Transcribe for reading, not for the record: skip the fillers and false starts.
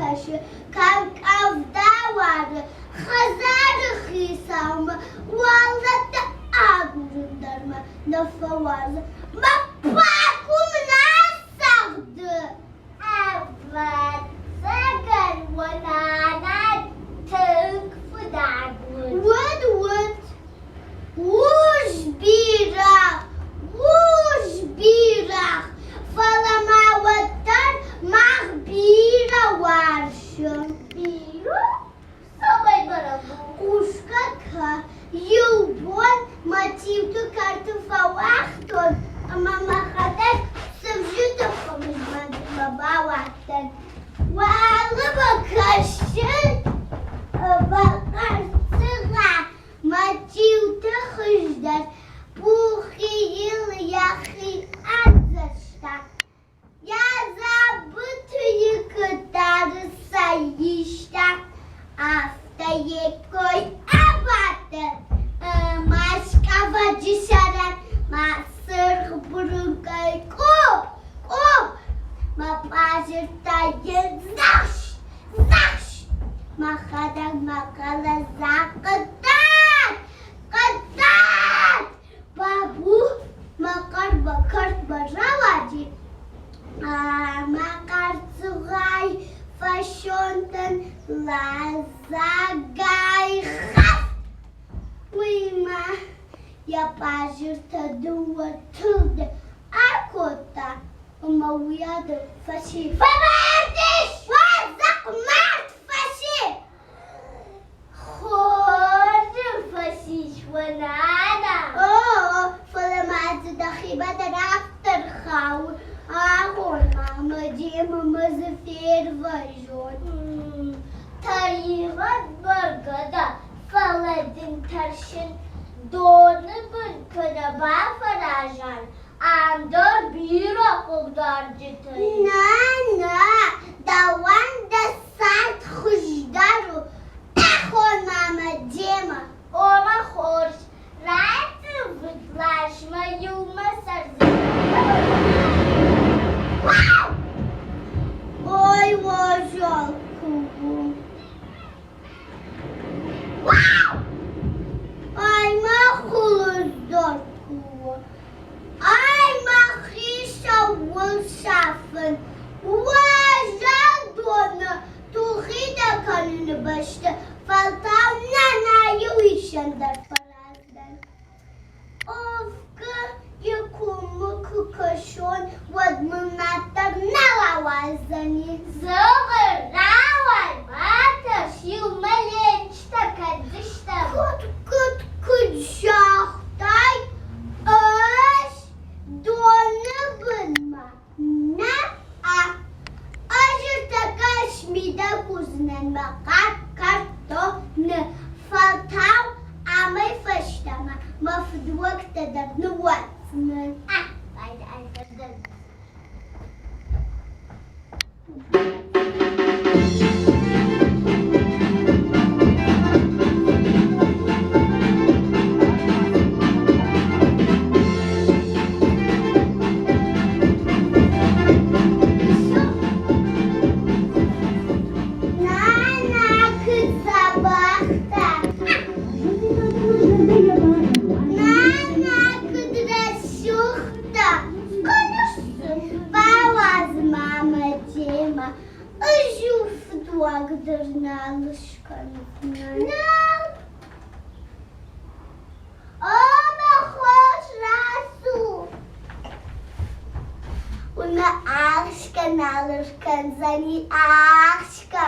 taşı, kankavda vardı. Hazar hisam, vallahi ağrındarma, nafa vardı. Bapakum nasıldı? Evet, sakın vanana tık fıdağın. Vıd, vuş bira, falama vatan mahbira varşın. Bira? Sabay barabu. Ушкака, юбон, мотивту карту фавахтон, мама хатек, севжуто помидман, баба вахтен. Валыба кашын, бакарсыга, мотивту хыждар, пухи ил яхи азашта. Я забытую катары саишта, Yekoy abatı, maskava cisaran, masır burungay kop, mapazırta yızaş, makala zakıtan, babu makar bakart baravacı, makar tsugay, Фашонтан лазагай хат. Уйма, я пажирта дуа туд акота. Умауяда фаши. Фабардиш! Вазак март фаши! Хор фашиш ванана. О, фаламаз дахиба дарафтар хау. Ahor mama cema mazafir vajon. Tarihat bargada faladin tarşın doğru bir kadaba farajan. Andor bir okuldarcı tayı. Nana, davan da sart hujdaru. Ahor mama cema. Oma hoş. Rahatı vıtlaşma yuma sarzı. Ой, вожалку. Ай, махулуздорку. Ай, махиша вулшафын. Вожалдона. Тухида kanını başta. Faltavna nayu işendir parazdan. Ofka yakumu kukashon. Vadmınattar nalavazani. Zıgır ravay batas yumalençta kadışta. Kut kucaktay öz donu bulma. Ne a acırta kaşmida kuznenma kartonu faltav amay faştama mafdvaktadır nuvatsının. Haydi arkadaşlar. Alırken zani aşka.